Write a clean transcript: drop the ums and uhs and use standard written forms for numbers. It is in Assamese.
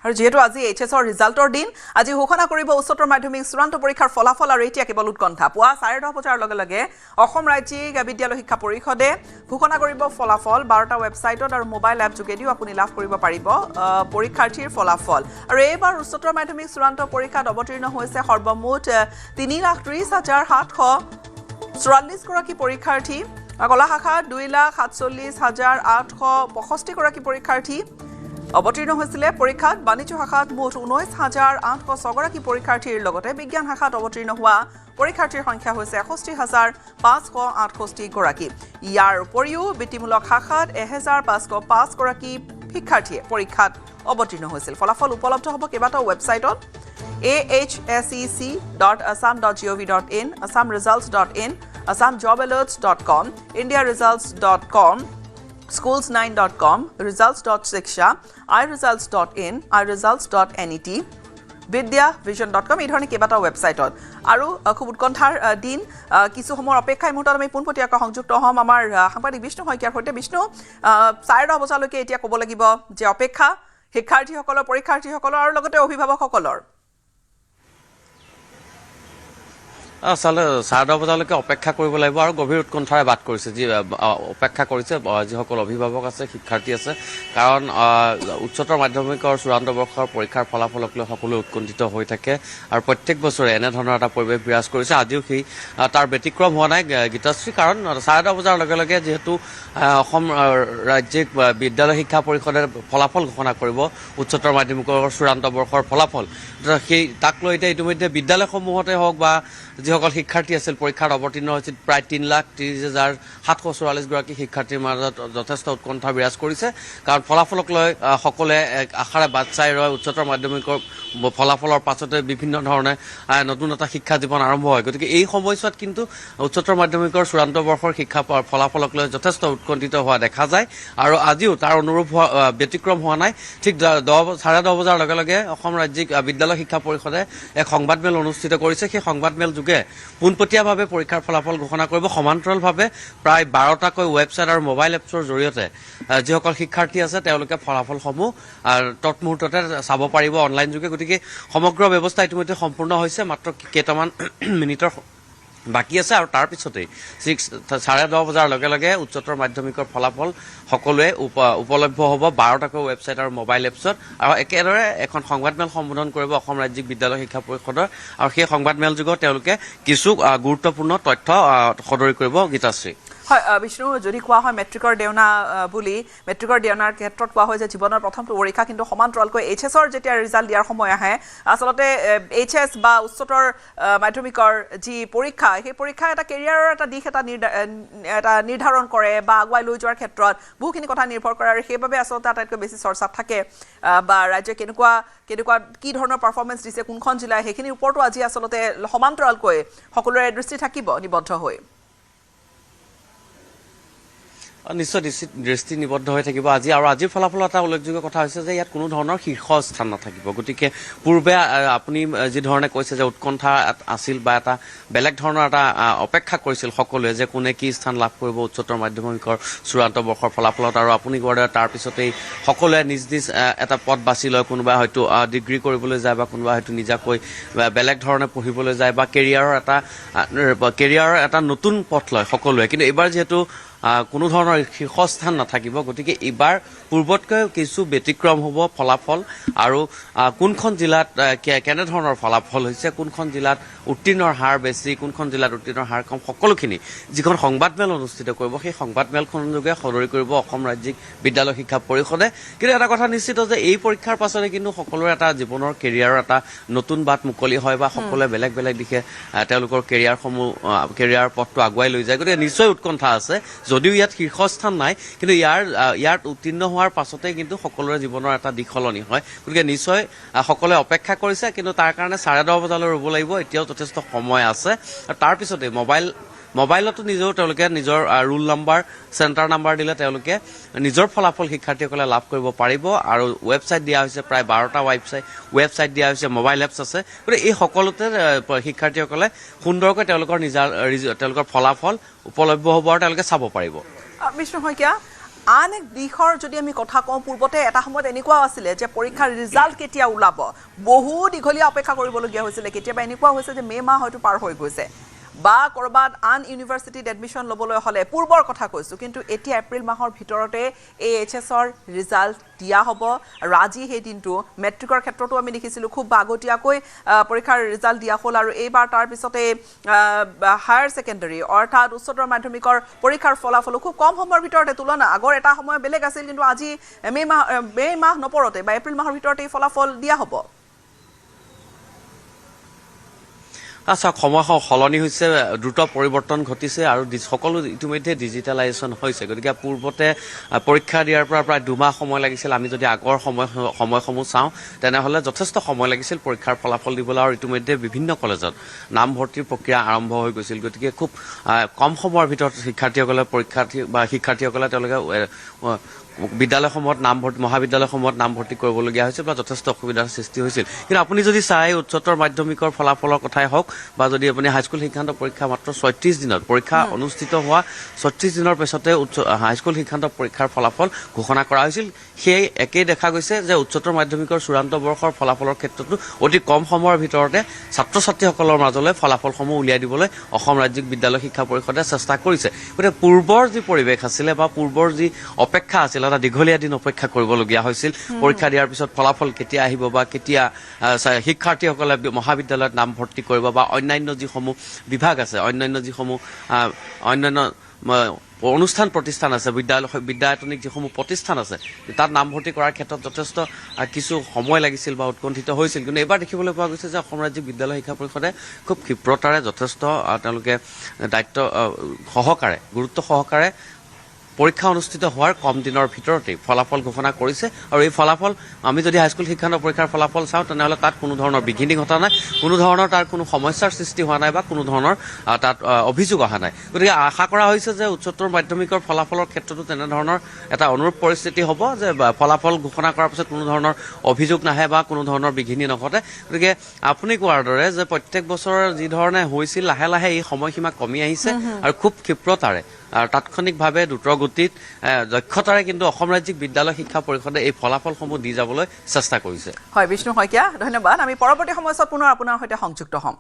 আৰু যেহেতু আজি এইচএছৰ ৰিজাল্টৰ দিন আজি ঘোষণা কৰিব উচ্চতৰ মাধ্যমিক চূড়ান্ত পৰীক্ষাৰ ফলাফল আৰু এতিয়া কেৱল উৎকণ্ঠা পুৱা 10:30 বজাৰ লগে লগে অসম ৰাজ্যিক বিদ্যালয় শিক্ষা পৰিষদে ঘোষণা কৰিব ফলাফল 12টা ৱেবছাইটত আৰু মোবাইল এপ যোগেদিও আপুনি লাভ কৰিব পাৰিব পৰীক্ষাৰ্থীৰ ফলাফল আৰু এইবাৰ উচ্চতৰ মাধ্যমিক চূড়ান্ত পৰীক্ষাত অৱতীৰ্ণ হৈছে সৰ্বমুঠ 3,30,744 গৰাকী পৰীক্ষাৰ্থী কলা শাখাত 2,47,865 গৰাকী পৰীক্ষাৰ্থী অৱতীৰ্ণ হৈছিলে পৰীক্ষাত বাণিজ্য শাখাত মুঠ 19,806 গৰাকী পৰীক্ষাৰ্থীৰ লগতে বিজ্ঞান শাখাত অৱতীৰ্ণ হোৱা পৰীক্ষাৰ্থীৰ সংখ্যা হৈছে 61,568 গৰাকী ইয়াৰ উপৰিও বৃত্তিমূলক শাখাত 1,505 গৰাকী শিক্ষাৰ্থীয়ে পৰীক্ষাত অৱতীৰ্ণ হৈছিল ফলাফল উপলব্ধ হ'ব কেইবাটাও ৱেবছাইটত ahsec.assam.gov.in assamresults.in assamjobalerts.com indiaresults.com schools9.com results.shiksha iresults.in iresults.net vidyavision.com এই ধৰণে কেইবাটাও ৱেবছাইটত আৰু খুব উৎকণ্ঠাৰ দিন কিছু সময়ৰ অপেক্ষাই মুহূৰ্তত আমি পোনপটীয়াকৈ সংযুক্ত হ'ম আমাৰ সাংবাদিক বিষ্ণু শইকীয়াৰ সৈতে বিষ্ণু 10:30 বজালৈকে এতিয়া ক'ব লাগিব যে অপেক্ষা শিক্ষাৰ্থীসকলৰ পৰীক্ষাৰ্থীসকলৰ আৰু লগতে অভিভাৱকসকলৰ আচলতে 10:30 বজালৈকে অপেক্ষা কৰিব লাগিব আৰু গভীৰ উৎকণ্ঠাৰে বাট কৰিছে যি অপেক্ষা কৰিছে যিসকল অভিভাৱক আছে শিক্ষাৰ্থী আছে কাৰণ উচ্চতৰ মাধ্যমিকৰ চূড়ান্ত বৰ্ষৰ পৰীক্ষাৰ ফলাফলক লৈ সকলো উৎকণ্ঠিত হৈ থাকে আৰু প্ৰত্যেক বছৰে এনেধৰণৰ এটা পৰিৱেশ বিৰাজ কৰিছে আজিও সেই তাৰ ব্যতিক্ৰম হোৱা নাই গীতাশ্ৰী কাৰণ 10:30 বজাৰ লগে লগে যিহেতু অসম ৰাজ্যিক বিদ্যালয় শিক্ষা পৰিষদে ফলাফল ঘোষণা কৰিব উচ্চতৰ মাধ্যমিকৰ চূড়ান্ত বৰ্ষৰ ফলাফল সেই তাক লৈ এতিয়া ইতিমধ্যে বিদ্যালয়সমূহতে হওক বা যিসকল শিক্ষাৰ্থী আছিল পৰীক্ষাত অৱতীৰ্ণ হৈছিল প্ৰায় 3,30,744 গৰাকী শিক্ষাৰ্থীৰ মাজত যথেষ্ট উৎকণ্ঠা বিৰাজ কৰিছে কাৰণ ফলাফলক লৈ সকলোৱে আশাৰে বাট চাই ৰয় উচ্চতৰ মাধ্যমিকৰ ফলাফলৰ পাছতে বিভিন্ন ধৰণে নতুন এটা শিক্ষা জীৱন আৰম্ভ হয় গতিকে এই সময়ছোৱাত কিন্তু উচ্চতৰ মাধ্যমিকৰ চূড়ান্ত বৰ্ষৰ শিক্ষা ফলাফলক লৈ যথেষ্ট উৎকণ্ঠিত হোৱা দেখা যায় আৰু আজিও তাৰ অনুৰূপ ব্যতিক্ৰম হোৱা নাই ঠিক 10:30 বজাৰ লগে লগে অসম ৰাজ্যিক বিদ্যালয় শিক্ষা পৰিষদে এক সংবাদমেল অনুষ্ঠিত কৰিছে সেই সংবাদমেল যোগে পোনপটীয়াভাৱে পৰীক্ষাৰ ফলাফল ঘোষণা কৰিব সমান্তৰালভাৱে প্ৰায় 12টাকৈ ৱেবছাইট আৰু মোবাইল এপছৰ জৰিয়তে যিসকল শিক্ষাৰ্থী আছে তেওঁলোকে ফলাফলসমূহ তৎমুহূৰ্ততে চাব পাৰিব অনলাইন যোগে গতিকে সমগ্ৰ ব্যৱস্থা ইতিমধ্যে সম্পূৰ্ণ হৈছে মাত্ৰ কেইটামান মিনিটৰ বাকী আছে আৰু তাৰ পিছতেই 10:30 বজাৰ লগে লগে উচ্চতৰ মাধ্যমিকৰ ফলাফল সকলোৱে উপলব্ধ হ'ব 12টাকৈ ৱেবছাইট আৰু মোবাইল এপছত আৰু একেদৰে এখন সংবাদমেল সম্বোধন কৰিব অসম ৰাজ্যিক বিদ্যালয় শিক্ষা পৰিষদৰ আৰু সেই সংবাদমেল যোগত তেওঁলোকে কিছু গুৰুত্বপূৰ্ণ তথ্য সদৰি কৰিব গীতাশ্ৰী হয় বিষ্ণু যদি কোৱা হয় মেট্ৰিকৰ দেওনা বুলি মেট্ৰিকৰ দেওনাৰ ক্ষেত্ৰত কোৱা হয় যে জীৱনৰ প্ৰথমটো পৰীক্ষা কিন্তু সমান্তৰালকৈ এইচএছৰ যেতিয়া ৰিজাল্ট দিয়াৰ সময় আহে আচলতে এইচএছ বা উচ্চতৰ মাধ্যমিকৰ যি পৰীক্ষা সেই পৰীক্ষা এটা কেৰিয়াৰৰ এটা দিশ এটা নিৰ্ধাৰণ কৰে বা আগুৱাই লৈ যোৱাৰ ক্ষেত্ৰত বহুখিনি কথা নিৰ্ভৰ কৰে আৰু সেইবাবে আচলতে আটাইতকৈ বেছি চৰ্চাত থাকে বা ৰাজ্যে কেনেকুৱা কি ধৰণৰ পাৰফৰ্মেঞ্চ দিছে কোনখন জিলাই সেইখিনিৰ ওপৰতো আজি আচলতে সমান্তৰালকৈ সকলোৰে দৃষ্টি থাকিব নিবদ্ধ হৈ নিশ্চয় দৃষ্টি নিবদ্ধ হৈ থাকিব আজি আৰু আজিৰ ফলাফল এটা উল্লেখযোগ্য কথা হৈছে যে ইয়াত কোনো ধৰণৰ শীৰ্ষ স্থান নাথাকিব গতিকে পূৰ্বে আপুনি যি ধৰণে কৈছে যে উৎকণ্ঠা আছিল বা এটা বেলেগ ধৰণৰ এটা অপেক্ষা কৰিছিল সকলোৱে যে কোনে কি স্থান লাভ কৰিব উচ্চতৰ মাধ্যমিকৰ চূড়ান্ত বৰ্ষৰ ফলাফলত আৰু আপুনি কোৱাৰ দৰে তাৰপিছতেই সকলোৱে নিজ নিজ এটা পথ বাছি লয় কোনোবাই হয়তো ডিগ্ৰী কৰিবলৈ যায় বা কোনোবাই হয়তো নিজাকৈ বেলেগ ধৰণে পঢ়িবলৈ যায় বা কেৰিয়াৰৰ এটা নতুন পথ লয় সকলোৱে কিন্তু এইবাৰ যিহেতু কোনো ধৰণৰ শীৰ্ষস্থান নাথাকিব গতিকে এইবাৰ পূৰ্বতকৈ কিছু ব্যতিক্ৰম হ'ব ফলাফল আৰু কোনখন জিলাত কেনেধৰণৰ ফলাফল হৈছে কোনখন জিলাত উত্তীৰ্ণৰ হাৰ বেছি কোনখন জিলাত উত্তীৰ্ণৰ হাৰ কম সকলোখিনি যিখন সংবাদমেল অনুষ্ঠিত কৰিব সেই সংবাদমেলখন যোগে সদৰি কৰিব অসম ৰাজ্যিক বিদ্যালয় শিক্ষা পৰিষদে কিন্তু এটা কথা নিশ্চিত যে এই পৰীক্ষাৰ পাছতে কিন্তু সকলোৰে এটা জীৱনৰ কেৰিয়াৰৰ এটা নতুন বাট মুকলি হয় বা সকলোৱে বেলেগ বেলেগ দিশে তেওঁলোকৰ কেৰিয়াৰ পথটো আগুৱাই লৈ যায় গতিকে নিশ্চয় উৎকণ্ঠা আছে যদিও ইয়াত শীৰ্ষস্থান নাই কিন্তু ইয়াত উত্তীৰ্ণ হোৱাৰ পাছতে কিন্তু সকলোৰে জীৱনৰ এটা দিশ সলনি হয় গতিকে নিশ্চয় সকলোৱে অপেক্ষা কৰিছে কিন্তু তাৰ কাৰণে 10:30 বজালৈ ৰ'ব লাগিব এতিয়াও যথেষ্ট সময় আছে আৰু তাৰপিছতে মোবাইলতো তেওঁলোকে নিজৰ ৰোল নাম্বাৰ চেণ্টাৰ নাম্বাৰ দিলে তেওঁলোকে নিজৰ ফলাফল শিক্ষাৰ্থীসকলে লাভ কৰিব পাৰিব আৰু ৱেবছাইট দিয়া হৈছে প্ৰায় 12টা ৱেবছাইট দিয়া হৈছে মোবাইল এপছ আছে গতিকে এই সকলোতে শিক্ষাৰ্থীসকলে সুন্দৰকৈ তেওঁলোকৰ ফলাফল উপলব্ধ হ'ব আৰু তেওঁলোকে চাব পাৰিব বিষ্ণু শইকীয়া আন এক দিশৰ যদি আমি কথা কওঁ পূৰ্বতে এটা সময়ত এনেকুৱাও আছিলে যে পৰীক্ষাৰ ৰিজাল্ট কেতিয়া ওলাব বহু দীঘলীয়া অপেক্ষা কৰিবলগীয়া হৈছিলে কেতিয়াবা এনেকুৱা হৈছে যে মে' মাহ হয়তো পাৰ হৈ গৈছে বা ক'ৰবাত আন ইউনিভাৰ্চিটিত এডমিশ্যন ল'বলৈ হ'লে পূৰ্বৰ কথা কৈছোঁ কিন্তু এতিয়া এপ্ৰিল মাহৰ ভিতৰতে এই এইচএছৰ ৰিজাল্ট দিয়া হ'ব আৰু আজি সেই দিনটো মেট্ৰিকৰ ক্ষেত্ৰতো আমি দেখিছিলোঁ খুব আগতীয়াকৈ পৰীক্ষাৰ ৰিজাল্ট দিয়া হ'ল আৰু এইবাৰ তাৰপিছতে হায়াৰ ছেকেণ্ডেৰী অৰ্থাৎ উচ্চতৰ মাধ্যমিকৰ পৰীক্ষাৰ ফলাফলো খুব কম সময়ৰ ভিতৰতে তুলনা আগৰ এটা সময় বেলেগ আছিল কিন্তু আজি মে' মাহ নপৰতে বা এপ্ৰিল মাহৰ ভিতৰতে এই ফলাফল দিয়া হ'ব আচ্ছা সময় সলনি হৈছে দ্ৰুত পৰিৱৰ্তন ঘটিছে আৰু সকলো ইতিমধ্যে ডিজিটেলাইজেশ্যন হৈছে গতিকে পূৰ্বতে পৰীক্ষা দিয়াৰ পৰা প্ৰায় 2 মাহ সময় লাগিছিল আমি যদি আগৰ সময়সমূহ চাওঁ তেনেহ'লে যথেষ্ট সময় লাগিছিল পৰীক্ষাৰ ফলাফল দিবলৈ আৰু ইতিমধ্যে বিভিন্ন কলেজত নামভৰ্তিৰ প্ৰক্ৰিয়া আৰম্ভ হৈ গৈছিল গতিকে খুব কম সময়ৰ ভিতৰত শিক্ষাৰ্থীসকলে তেওঁলোকে বিদ্যালয়সমূহত মহাবিদ্যালয়সমূহত নামভৰ্তি কৰিবলগীয়া হৈছিল বা যথেষ্ট অসুবিধাৰ সৃষ্টি হৈছিল কিন্তু আপুনি যদি চাই উচ্চতৰ মাধ্যমিকৰ ফলাফলৰ কথাই হওক বা যদি আপুনি হাইস্কুল শিক্ষান্ত পৰীক্ষা মাত্ৰ 36 দিনত পৰীক্ষা অনুষ্ঠিত হোৱা 36 দিনৰ পিছতে হাইস্কুল শিক্ষান্ত পৰীক্ষাৰ ফলাফল ঘোষণা কৰা হৈছিল সেই একেই দেখা গৈছে যে উচ্চতৰ মাধ্যমিকৰ চূড়ান্ত বৰ্ষৰ ফলাফলৰ ক্ষেত্ৰতো অতি কম সময়ৰ ভিতৰতে ছাত্ৰ ছাত্ৰীসকলৰ মাজলৈ ফলাফলসমূহ উলিয়াই দিবলৈ অসম ৰাজ্যিক বিদ্যালয় শিক্ষা পৰিষদে চেষ্টা কৰিছে গতিকে পূৰ্বৰ যি পৰিৱেশ আছিলে বা পূৰ্বৰ যি অপেক্ষা আছিল এটা দীঘলীয়া দিন অপেক্ষা কৰিবলগীয়া হৈছিল পৰীক্ষা দিয়াৰ পিছত ফলাফল কেতিয়া আহিব বা কেতিয়া শিক্ষাৰ্থীসকলে মহাবিদ্যালয়ত নামভৰ্তি কৰিব বা অন্যান্য যিসমূহ বিভাগ আছে অন্যান্য যিসমূহ অন্যান্য অনুষ্ঠান প্ৰতিষ্ঠান আছে বিদ্যায়তনিক যিসমূহ প্ৰতিষ্ঠান আছে তাত নামভৰ্তি কৰাৰ ক্ষেত্ৰত যথেষ্ট কিছু সময় লাগিছিল বা উৎকণ্ঠিত হৈছিল কিন্তু এইবাৰ দেখিবলৈ পোৱা গৈছে যে অসম ৰাজ্যিক বিদ্যালয় শিক্ষা পৰিষদে খুব ক্ষিপ্ৰতাৰে যথেষ্ট তেওঁলোকে দায়িত্ব সহকাৰে গুৰুত্ব সহকাৰে পৰীক্ষা অনুষ্ঠিত হোৱাৰ কম দিনৰ ভিতৰতেই ফলাফল ঘোষণা কৰিছে আৰু এই ফলাফল আমি যদি হাইস্কুল শিক্ষান্ত পৰীক্ষাৰ ফলাফল চাওঁ তেনেহ'লে তাত কোনো ধৰণৰ বিঘিনি ঘটা নাই কোনো ধৰণৰ তাৰ কোনো সমস্যাৰ সৃষ্টি হোৱা নাই বা কোনো ধৰণৰ তাত অভিযোগ অহা নাই গতিকে আশা কৰা হৈছে যে উচ্চতৰ মাধ্যমিকৰ ফলাফলৰ ক্ষেত্ৰতো তেনেধৰণৰ এটা অনুৰূপ পৰিস্থিতি হ'ব যে ফলাফল ঘোষণা কৰাৰ পিছত কোনো ধৰণৰ অভিযোগ নাহে বা কোনো ধৰণৰ বিঘিনি নঘটে গতিকে আপুনি কোৱাৰ দৰে যে প্ৰত্যেক বছৰ যি ধৰণে হৈছিল লাহে লাহে এই সময়সীমা কমি আহিছে আৰু খুব ক্ষিপ্ৰতাৰে আৰু তাৎক্ষণিকভাৱে দ্ৰুতগতিত দক্ষতাৰে কিন্তু অসম ৰাজ্যিক বিদ্যালয় শিক্ষা পৰিষদে এই ফলাফলসমূহ দি যাবলৈ চেষ্টা কৰিছে হয় বিষ্ণু শইকীয়া ধন্যবাদ আমি পৰৱৰ্তী সময়ছোৱাত পুনৰ আপোনাৰ সৈতে সংযুক্ত হ'ম